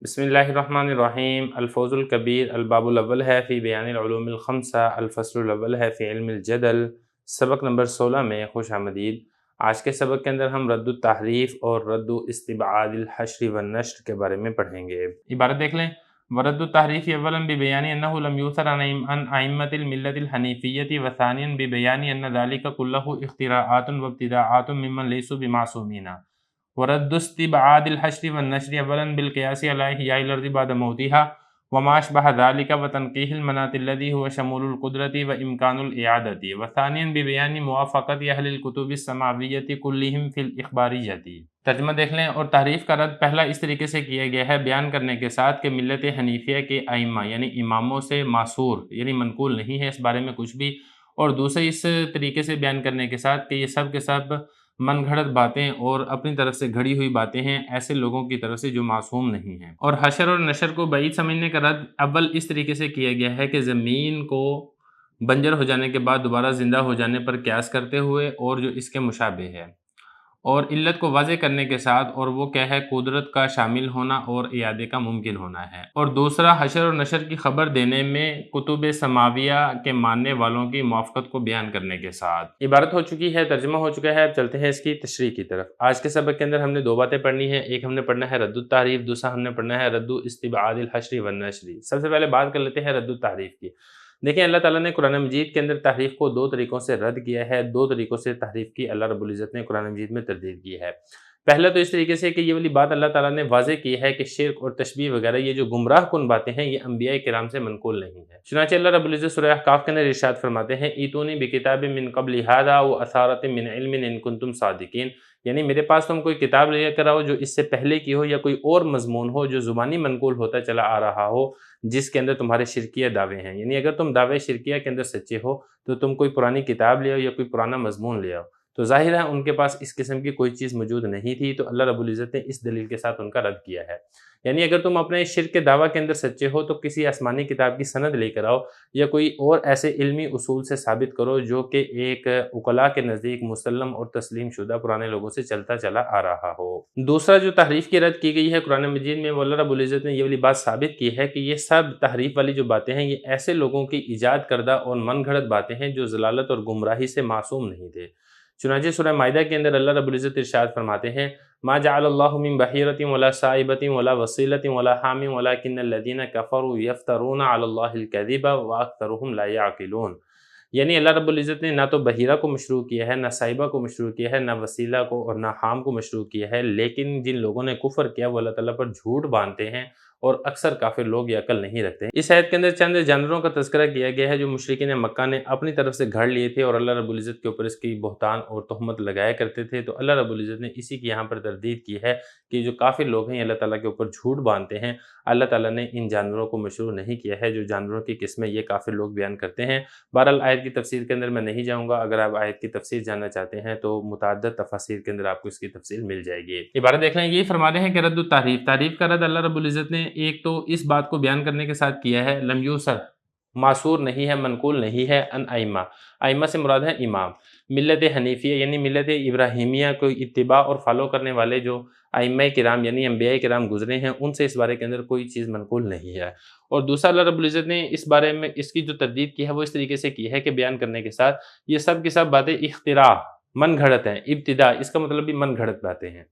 بسم اللہ الرحمن الرحیم الفوز الکبیر الباب الاول ہے فی بیان العلوم الخمسہ الفصل الاول ہے فی علم الجدل۔ سبق نمبر 16 میں خوش آمدید۔ آج کے سبق کے اندر ہم رد التحریف اور رد استبعاد الحشر والنشر کے بارے میں پڑھیں گے۔ عبارت دیکھ لیں۔ ورد التحریف اولا ببیان انہ لم یوثر عن ائمۃ الملۃ الحنیفیۃ وثانیا ببیان ان ذلک کلہ اختراعات وابتداعات ممن لیسوا بمعصومین۔ ورد استبعاد الحشر والنشر اولا بالقیاس علی احیاء الارض بعد موتها وما اشبہ ذلك وتنقیح المناط الذی هو شمول القدرۃ وامکان الاعادۃ وثانیا ببیان موافقۃ اہل الکتب السماویۃ کلہم فی الاخباریۃ۔ ترجمہ دیکھ لیں۔ اور تحریف کا رد پہلا اس طریقے سے کیا گیا ہے بیان کرنے کے ساتھ کہ ملت حنیفیہ کے ائمہ یعنی اماموں سے معصور یعنی منقول نہیں ہے اس بارے میں کچھ بھی، اور دوسرے اس طریقے سے بیان کرنے کے ساتھ کہ یہ سب کے سب من گھڑت باتیں اور اپنی طرف سے گھڑی ہوئی باتیں ہیں ایسے لوگوں کی طرف سے جو معصوم نہیں ہیں۔ اور حشر اور نشر کو بعید سمجھنے کا رد اول اس طریقے سے کیا گیا ہے کہ زمین کو بنجر ہو جانے کے بعد دوبارہ زندہ ہو جانے پر قیاس کرتے ہوئے اور جو اس کے مشابہ ہے، اور علت کو واضح کرنے کے ساتھ، اور وہ کیا ہے قدرت کا شامل ہونا اور اعادے کا ممکن ہونا ہے۔ اور دوسرا حشر اور نشر کی خبر دینے میں کتب سماویہ کے ماننے والوں کی موافقت کو بیان کرنے کے ساتھ۔ عبارت ہو چکی ہے، ترجمہ ہو چکا ہے، اب چلتے ہیں اس کی تشریح کی طرف۔ آج کے سبق کے اندر ہم نے دو باتیں پڑھنی ہیں، ایک ہم نے پڑھنا ہے رد التحریف، دوسرا ہم نے پڑھنا ہے رد استبعاد الحشر والنشر۔ سب سے پہلے بات کر لیتے ہیں رد التحریف کی۔ دیکھیں اللہ تعالیٰ نے قرآن مجید کے اندر تحریف کو دو طریقوں سے رد کیا ہے، دو طریقوں سے تحریف کی اللہ رب العزت نے قرآن مجید میں تردید کی ہے۔ پہلا تو اس طریقے سے کہ یہ والی بات اللہ تعالیٰ نے واضح کی ہے کہ شرک اور تشبیہ وغیرہ یہ جو گمراہ کن باتیں ہیں یہ انبیاء کرام سے منقول نہیں ہے۔ چنانچہ اللہ رب العزت سورہ احقاف کے اندر ارشاد فرماتے ہیں ایتونی بکتاب من قبل ھذا واثارۃ من علم ان کنتم صادقین، یعنی میرے پاس تم کوئی کتاب لے کر آؤ جو اس سے پہلے کی ہو یا کوئی اور مضمون ہو جو زبانی منقول ہوتا چلا آ رہا ہو جس کے اندر تمہارے شرکیہ دعوے ہیں، یعنی اگر تم دعوے شرکیہ کے اندر سچے ہو تو تم کوئی پرانی کتاب لے آؤ یا کوئی پرانا مضمون لے آؤ۔ تو ظاہر ہے ان کے پاس اس قسم کی کوئی چیز موجود نہیں تھی، تو اللہ رب العزت نے اس دلیل کے ساتھ ان کا رد کیا ہے۔ یعنی اگر تم اپنے شرک کے دعویٰ کے اندر سچے ہو تو کسی آسمانی کتاب کی سند لے کر آؤ یا کوئی اور ایسے علمی اصول سے ثابت کرو جو کہ ایک عقلاء کے نزدیک مسلم اور تسلیم شدہ پرانے لوگوں سے چلتا چلا آ رہا ہو۔ دوسرا جو تحریف کی رد کی گئی ہے قرآن مجید میں، وہ اللہ رب العزت نے یہ والی بات ثابت کی ہے کہ یہ سب تحریف والی جو باتیں ہیں یہ ایسے لوگوں کی ایجاد کردہ اور من گھڑت باتیں ہیں جو ضلالت اور گمراہی سے معصوم نہیں تھے۔ چنانچہ سورہ مائدہ کے اندر اللہ رب العزت ارشاد فرماتے ہیں ما جعل اللہ من بحیرۃ ولا صائبۃ ولا وصیلۃ ولا حام ولکن الذین کفروا یفترون علی اللہ الکذب واکثرهم لا یعقلون، یعنی اللہ رب العزت نے نہ تو بحیرہ کو مشروع کیا ہے، نہ صائبہ کو مشروع کیا ہے، نہ وسیلہ کو اور نہ حام کو مشروع کیا ہے، لیکن جن لوگوں نے کفر کیا وہ اللہ تعالیٰ پر جھوٹ باندھتے ہیں اور اکثر کافر لوگ یہ عقل نہیں رکھتے ہیں۔ اس آیت کے اندر چند جانوروں کا تذکرہ کیا گیا ہے جو مشرکین مکہ نے اپنی طرف سے گھڑ لیے تھے اور اللہ رب العزت کے اوپر اس کی بہتان اور تہمت لگایا کرتے تھے، تو اللہ رب العزت نے اسی کی یہاں پر تردید کی ہے کہ جو کافر لوگ ہیں اللہ تعالیٰ کے اوپر جھوٹ باندھتے ہیں، اللہ تعالیٰ نے ان جانوروں کو مشروع نہیں کیا ہے جو جانوروں کی قسمیں یہ کافر لوگ بیان کرتے ہیں۔ بہرحال آیت کی تفسیر کے اندر میں نہیں جاؤں گا، اگر آپ آیت کی تفسیر جاننا چاہتے ہیں تو متعدد تفاسیر کے اندر آپ کو اس کی تفسیر مل جائے گی۔ عبارت دیکھ لیں، یہی فرماتے ہیں کہ رد التحریف، تعریف کا رد اللہ رب العزت نے ایک تو اس بات کو بیان کرنے کے ساتھ کیا ہے لم یوثر، معصور نہیں ہے، منقول نہیں ہے، ان ائمہ، ائمہ سے مراد ہے امام، ملت حنیفیہ یعنی ملت ابراہیمیہ کو اتباع اور فالو کرنے والے جو ائمہ کرام یعنی انبیاء کرام گزرے ہیں ان سے اس بارے کے اندر کوئی چیز منقول نہیں ہے۔ اور دوسرا اللہ رب العزت نے اس بارے میں اس کی جو تردید کی ہے وہ اس طریقے سے کی ہے کہ بیان کرنے کے ساتھ یہ سب کی سب باتیں اختراع، من گھڑت ہیں، ابتداء اس کا مطلب بھی من گھڑت باتیں ہیں،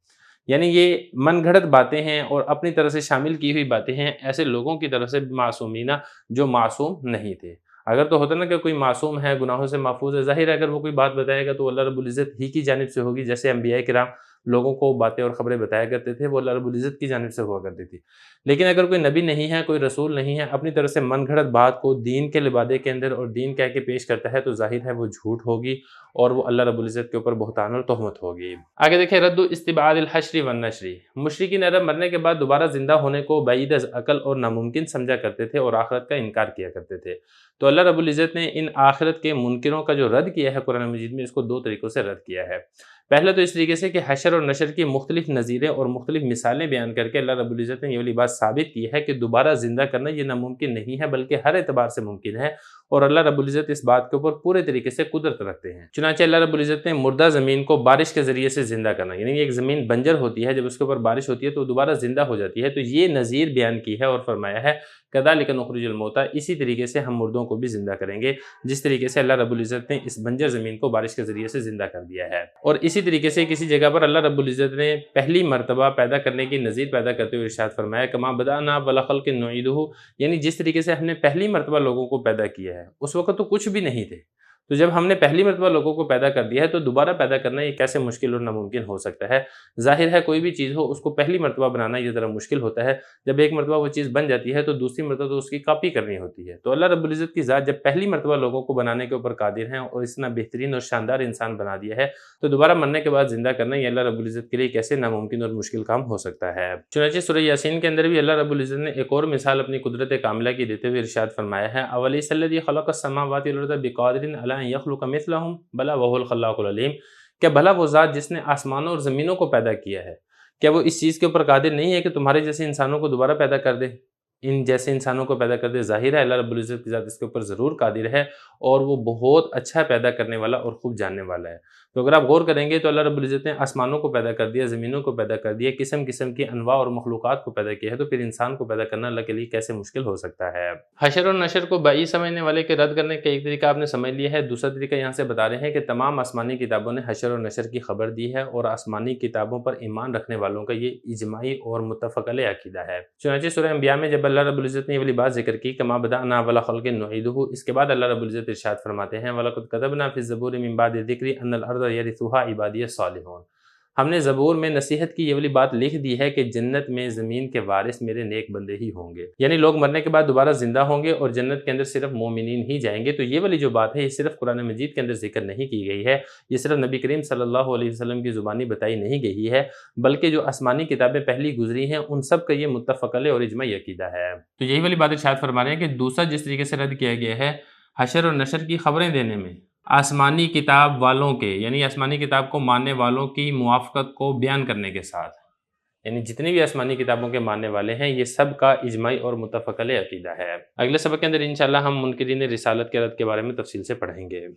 یعنی یہ من گھڑت باتیں ہیں اور اپنی طرف سے شامل کی ہوئی باتیں ہیں ایسے لوگوں کی طرف سے معصومینہ جو معصوم نہیں تھے۔ اگر تو ہوتا نا کہ کوئی معصوم ہے، گناہوں سے محفوظ ہے، ظاہر ہے اگر وہ کوئی بات بتائے گا تو اللہ رب العزت ہی کی جانب سے ہوگی، جیسے انبیاء کرام لوگوں کو باتیں اور خبریں بتایا کرتے تھے وہ اللہ رب العزت کی جانب سے ہوا کرتی تھی۔ لیکن اگر کوئی نبی نہیں ہے، کوئی رسول نہیں ہے، اپنی طرف سے من گھڑت بات کو دین کے لبادے کے اندر اور دین کہہ کے پیش کرتا ہے تو ظاہر ہے وہ جھوٹ ہوگی اور وہ اللہ رب العزت کے اوپر بہتان اور تہمت ہوگی۔ آگے دیکھیں رد استبعاد الحشر والنشر، مشرکین عرب مرنے کے بعد دوبارہ زندہ ہونے کو بعید از عقل اور ناممکن سمجھا کرتے تھے اور آخرت کا انکار کیا کرتے تھے، تو اللہ رب العزت نے ان آخرت کے منکروں کا جو رد کیا ہے قرآن مجید میں اس کو دو طریقوں سے رد کیا ہے۔ پہلا تو اس طریقے سے کہ حشر اور نشر کی مختلف نظیریں اور مختلف مثالیں بیان کر کے اللہ رب العزت نے یہ والی بات ثابت کی ہے کہ دوبارہ زندہ کرنا یہ ناممکن نہیں ہے بلکہ ہر اعتبار سے ممکن ہے، اور اللہ رب العزت اس بات کے اوپر پورے طریقے سے قدرت رکھتے ہیں۔ چنانچہ اللہ رب العزت نے مردہ زمین کو بارش کے ذریعے سے زندہ کرنا، یعنی ایک زمین بنجر ہوتی ہے، جب اس کے اوپر بارش ہوتی ہے تو وہ دوبارہ زندہ ہو جاتی ہے، تو یہ نظیر بیان کی ہے اور فرمایا ہے کذالک نخرج الموتیٰ، اسی طریقے سے ہم مردوں کو بھی زندہ کریں گے جس طریقے سے اللہ رب العزت نے اس بنجر زمین کو بارش کے ذریعے سے زندہ کر دیا ہے۔ اور اسی طریقے سے کسی جگہ پر اللہ رب العزت نے پہلی مرتبہ پیدا کرنے کی نظیر پیدا کرتے ہوئے ارشاد فرمایا کما بدأنا اول خلق نعیدہ، یعنی جس طریقے سے ہم نے پہلی مرتبہ لوگوں کو پیدا کیا ہے، اس وقت تو کچھ بھی نہیں تھے، تو جب ہم نے پہلی مرتبہ لوگوں کو پیدا کر دیا ہے تو دوبارہ پیدا کرنا یہ کیسے مشکل اور ناممکن ہو سکتا ہے؟ ظاہر ہے کوئی بھی چیز ہو اس کو پہلی مرتبہ بنانا یہ ذرا مشکل ہوتا ہے، جب ایک مرتبہ وہ چیز بن جاتی ہے تو دوسری مرتبہ تو اس کی کاپی کرنی ہوتی ہے۔ تو اللہ رب العزت کی ذات جب پہلی مرتبہ لوگوں کو بنانے کے اوپر قادر ہیں اور اتنا بہترین اور شاندار انسان بنا دیا ہے، تو دوبارہ مرنے کے بعد زندہ کرنا یہ اللہ رب العزت کے لیے کیسے ناممکن اور مشکل کام ہو سکتا ہے؟ چنانچہ سورہ یاسین کے اندر بھی اللہ رب العزت نے ایک اور مثال اپنی قدرت کاملہ کی دیتے ہوئے ارشاد فرمایا ہے اولیس الذی خلق السماوات والارض بقادر علی ان یخلق مثلهم بلا وهو الخلاق العلیم، کہ بھلا وہ ذات جس نے آسمانوں اور زمینوں کو پیدا کیا ہے، کیا وہ اس چیز کے اوپر قادر نہیں ہے کہ تمہارے جیسے انسانوں کو دوبارہ پیدا کر دے، ان جیسے انسانوں کو پیدا کر دے؟ ظاہر ہے اللہ رب العزت کی ذات اس کے اوپر ضرور قادر ہے اور وہ بہت اچھا پیدا کرنے والا اور خوب جاننے والا ہے۔ تو اگر آپ غور کریں گے تو اللہ رب العزت نے آسمانوں کو پیدا کر دیا، زمینوں کو پیدا کر دیا، قسم قسم کی انواع اور مخلوقات کو پیدا کیا ہے، تو پھر انسان کو پیدا کرنا اللہ کے لیے کیسے مشکل ہو سکتا ہے؟ حشر اور نشر کو بعید سمجھنے والے کے رد کرنے کا ایک طریقہ آپ نے سمجھ لیا ہے، دوسرا طریقہ یہاں سے بتا رہے ہیں کہ تمام آسمانی کتابوں نے حشر اور نشر کی خبر دی ہے اور آسمانی کتابوں پر ایمان رکھنے والوں کا یہ اجماعی اور متفق علیہ عقیدہ ہے۔ چنانچہ سورہ انبیاء میں جب اللہ رب العزت نے یہ والی بات ذکر کی کما بدأنا اول خلق نعیدہ، اس کے بعد اللہ رب العزت ارشاد فرماتے ہیں وَلَقَدْ كَتَبْنَا فِي الزَّبُورِ مِن بَعْدِ الذِّكْرِ أَنَّ الْأَرْضَ يَرِثُهَا عِبَادِيَ الصَّالِحُونَ، ہم نے زبور میں نصیحت کی یہ والی بات لکھ دی ہے کہ جنت میں زمین کے وارث میرے نیک بندے ہی ہوں گے، یعنی لوگ مرنے کے بعد دوبارہ زندہ ہوں گے اور جنت کے اندر صرف مومنین ہی جائیں گے۔ تو یہ والی جو بات ہے یہ صرف قرآن مجید کے اندر ذکر نہیں کی گئی ہے، یہ صرف نبی کریم صلی اللہ علیہ وسلم کی زبانی بتائی نہیں گئی ہے، بلکہ جو آسمانی کتابیں پہلی گزری ہیں ان سب کا یہ متفق علیہ اور اجماعی عقیدہ ہے۔ تو یہی والی بات ارشاد فرما رہے ہیں کہ دوسرا جس طریقے سے رد کیا گیا ہے حشر اور نشر کی خبریں دینے میں آسمانی کتاب والوں کے، یعنی آسمانی کتاب کو ماننے والوں کی موافقت کو بیان کرنے کے ساتھ، یعنی جتنی بھی آسمانی کتابوں کے ماننے والے ہیں یہ سب کا اجماعی اور متفق علیہ عقیدہ ہے۔ اگلے سبق کے اندر انشاءاللہ ہم منکرین رسالت کے رد کے بارے میں تفصیل سے پڑھیں گے۔